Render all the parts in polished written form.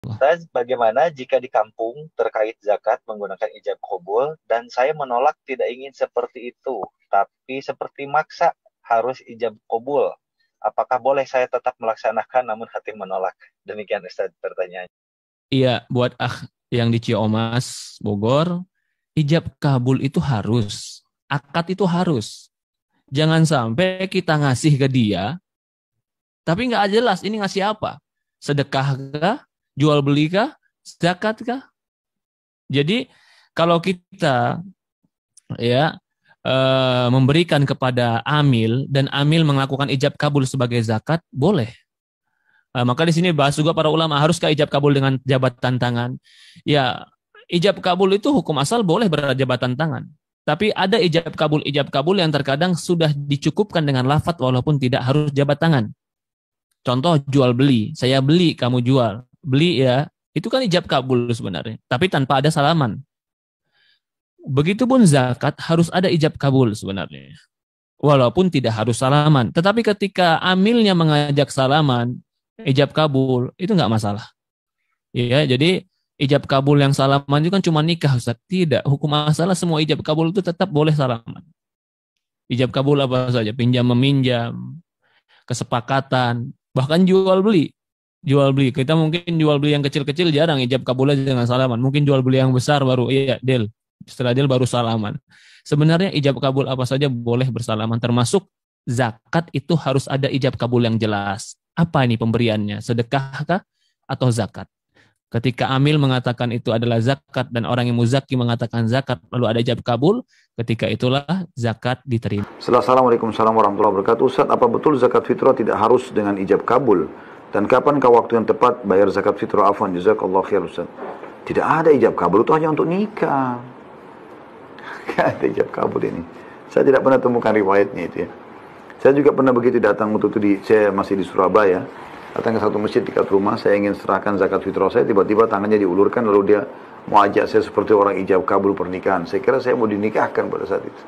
Ustaz, bagaimana jika di kampung terkait zakat menggunakan ijab kabul dan saya menolak tidak ingin seperti itu, tapi seperti maksa harus ijab kabul. Apakah boleh saya tetap melaksanakan namun hati menolak? Demikian Ustaz pertanyaan. Iya, buat yang di Ciomas, Bogor, ijab kabul itu harus. Akad itu harus. Jangan sampai kita ngasih ke dia, tapi nggak jelas ini ngasih apa. Sedekah kah? Jual beli kah? Zakat kah? Jadi kalau kita ya memberikan kepada amil dan amil melakukan ijab kabul sebagai zakat, boleh. Maka di sini bahas juga para ulama, haruskah ijab kabul dengan jabatan tangan? Ya, ijab kabul itu hukum asal boleh berjabatan tangan. Tapi ada ijab kabul yang terkadang sudah dicukupkan dengan lafaz walaupun tidak harus jabat tangan. Contoh jual beli, saya beli, kamu jual. Beli ya, itu kan ijab kabul sebenarnya. Tapi tanpa ada salaman. Begitupun zakat harus ada ijab kabul sebenarnya. Walaupun tidak harus salaman. Tetapi ketika amilnya mengajak salaman, ijab kabul, itu nggak masalah. Ya, jadi ijab kabul yang salaman itu kan cuma nikah, Ustaz. Tidak, hukum asal semua ijab kabul itu tetap boleh salaman. Ijab kabul apa saja, pinjam meminjam, kesepakatan, bahkan jual beli. Jual beli, kita mungkin jual beli yang kecil-kecil jarang ijab kabul aja dengan salaman. Mungkin jual beli yang besar baru iya deal. Setelah deal baru salaman. Sebenarnya ijab kabul apa saja boleh bersalaman, termasuk zakat itu harus ada ijab kabul yang jelas. Apa ini pemberiannya? Sedekahkah atau zakat? Ketika amil mengatakan itu adalah zakat dan orang yang muzaki mengatakan zakat lalu ada ijab kabul, ketika itulah zakat diterima. Assalamualaikum warahmatullahi wabarakatuh. Ustaz, apa betul zakat fitrah tidak harus dengan ijab kabul? Dan kapankah waktu yang tepat bayar zakat fitrah? Afwan, jazakallah khair Ustaz. Tidak ada ijab kabul, itu hanya untuk nikah. Tidak ada ijab kabul ini. Saya tidak pernah temukan riwayatnya itu ya. Saya juga pernah begitu datang waktu itu saya masih di Surabaya. Datang ke satu masjid dekat rumah, saya ingin serahkan zakat fitrah saya, tiba-tiba tangannya diulurkan, lalu dia mau ajak saya seperti orang ijab kabul pernikahan. Saya kira saya mau dinikahkan pada saat itu.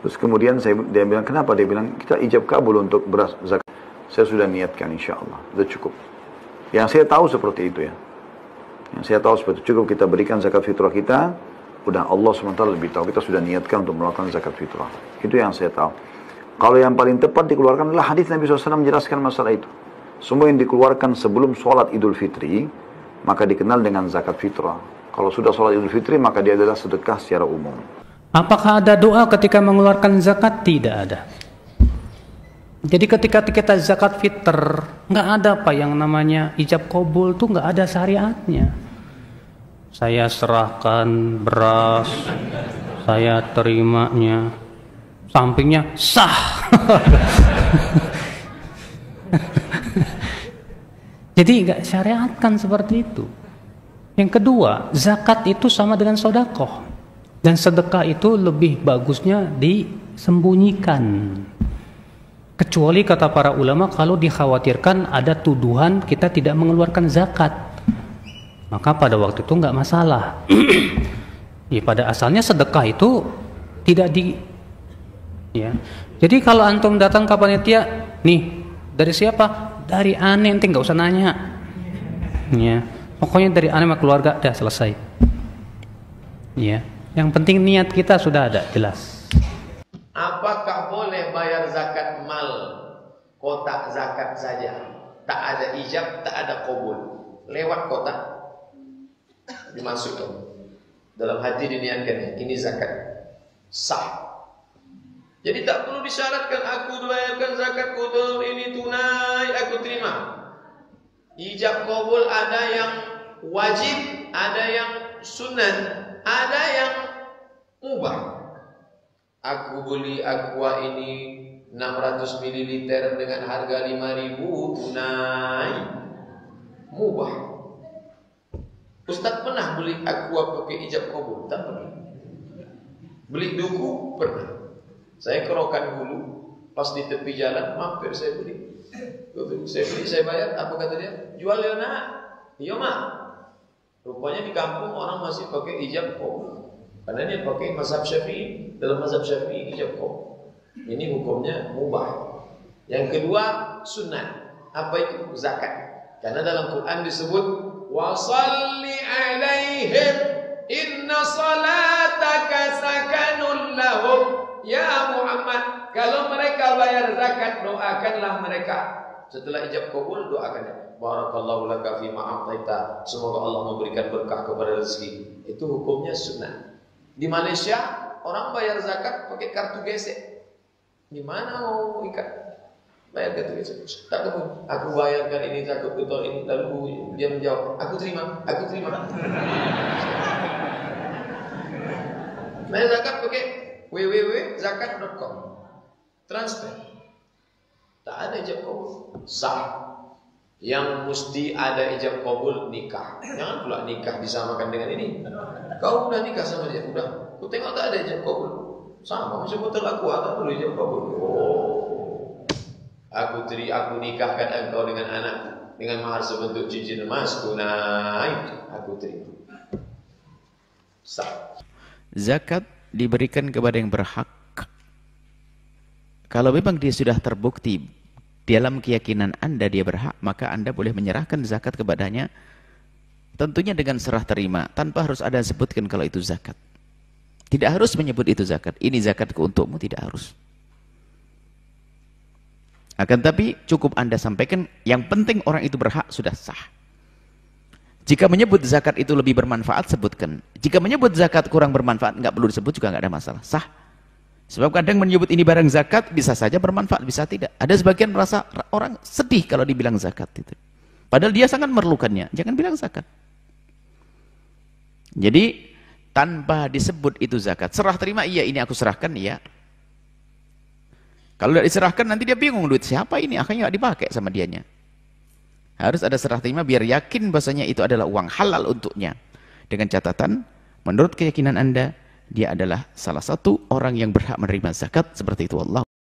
Terus kemudian dia bilang, kenapa? Dia bilang, kita ijab kabul untuk beras zakat. Saya sudah niatkan insya Allah, sudah cukup. Yang saya tahu seperti itu ya. Yang saya tahu seperti itu, cukup kita berikan zakat fitrah kita, udah Allah SWT lebih tahu, kita sudah niatkan untuk melakukan zakat fitrah. Itu yang saya tahu. Kalau yang paling tepat dikeluarkan adalah hadis Nabi SAW menjelaskan masalah itu. Semua yang dikeluarkan sebelum sholat Idul Fitri, maka dikenal dengan zakat fitrah. Kalau sudah sholat Idul Fitri, maka dia adalah sedekah secara umum. Apakah ada doa ketika mengeluarkan zakat? Tidak ada. Jadi ketika kita zakat fitr, nggak ada apa yang namanya ijab kabul, tuh nggak ada syariatnya. Saya serahkan beras, saya terimanya, sampingnya sah. Jadi nggak syariatkan seperti itu. Yang kedua, zakat itu sama dengan sedekah. Dan sedekah itu lebih bagusnya disembunyikan. Kecuali kata para ulama kalau dikhawatirkan ada tuduhan kita tidak mengeluarkan zakat. Maka pada waktu itu nggak masalah. Ya, pada asalnya sedekah itu tidak ya. Jadi kalau antum datang ke panitia, nih dari siapa? Dari aneh, ente nggak usah nanya. Ya, pokoknya dari aneh sama keluarga, dah selesai. Ya, yang penting niat kita sudah ada jelas. Apakah boleh bayar zakat mal kotak zakat saja? Tak ada ijab, tak ada kabul. Lewat kotak dimasukkan. Dalam hati diniatkan ini zakat sah. Jadi tak perlu disyaratkan aku bayarkan zakat kotor ini tunai aku terima. Ijab kabul ada yang wajib, ada yang sunat, ada yang mubah. Aku beli aqua ini 600 ml dengan harga 5.000 tunai, mubah. Ustaz pernah beli aqua pakai ijab kabul? Tak pernah. Beli duku pernah. Saya kerokan dulu, pas di tepi jalan, mampir saya beli. Saya bayar, apa kata dia? Jual ya nak? Iya mak. Rupanya di kampung orang masih pakai ijab kabul. Karena dia pakai mazhab Syafi'i. Dalam mazhab Syafi'i ijab kabul. Ini hukumnya mubah. Yang kedua, sunnah. Apa itu? Zakat. Karena dalam Quran disebut wa shalli alaihim inna salataka sakanun lahum. Ya Muhammad, kalau mereka bayar zakat, doakanlah mereka. Setelah ijab kabul, doakan. Barakallahu laka fima a'taita. Semoga Allah memberikan berkah kepada rezeki. Itu hukumnya sunnah. Di Malaysia, orang bayar zakat pakai kartu gesek. Gimana mau ikat? Bayar kartu gesek. Tak tahu. Aku bayarkan ini zakat betul ini. Lalu dia menjawab, aku terima, aku terima. Bayar zakat pakai www.zakat.com. Transfer. Tak ada ijab kabul. Sah. Yang mesti ada ijab kabul nikah. Jangan pula nikah disamakan dengan ini. Kau udah nikah sama dia, udah. Kau tengok tak ada ijab kabul. Sama macam betul aku tak perlu ijab kabul. Oh. Aku nikahkan engkau dengan anakku dengan mahar sebentuk cincin emas tunai. Aku terima. Sah. Zakat diberikan kepada yang berhak. Kalau memang dia sudah terbukti dalam keyakinan Anda dia berhak, maka Anda boleh menyerahkan zakat kepadanya, tentunya dengan serah terima, tanpa harus ada sebutkan kalau itu zakat. Tidak harus menyebut itu zakat. Ini zakatku untukmu, tidak harus. Akan tapi cukup Anda sampaikan, yang penting orang itu berhak, sudah sah. Jika menyebut zakat itu lebih bermanfaat, sebutkan. Jika menyebut zakat kurang bermanfaat, nggak perlu disebut juga nggak ada masalah. Sah. Sebab kadang menyebut ini barang zakat bisa saja bermanfaat, bisa tidak. Ada sebagian merasa orang sedih kalau dibilang zakat itu. Padahal dia sangat memerlukannya. Jangan bilang zakat. Jadi tanpa disebut itu zakat. Serah terima, iya ini aku serahkan, iya. Kalau tidak diserahkan nanti dia bingung, duit siapa ini? Akhirnya nggak dipakai sama dianya. Harus ada serah terima biar yakin bahasanya itu adalah uang halal untuknya. Dengan catatan, menurut keyakinan Anda, dia adalah salah satu orang yang berhak menerima zakat, seperti itu. Allah.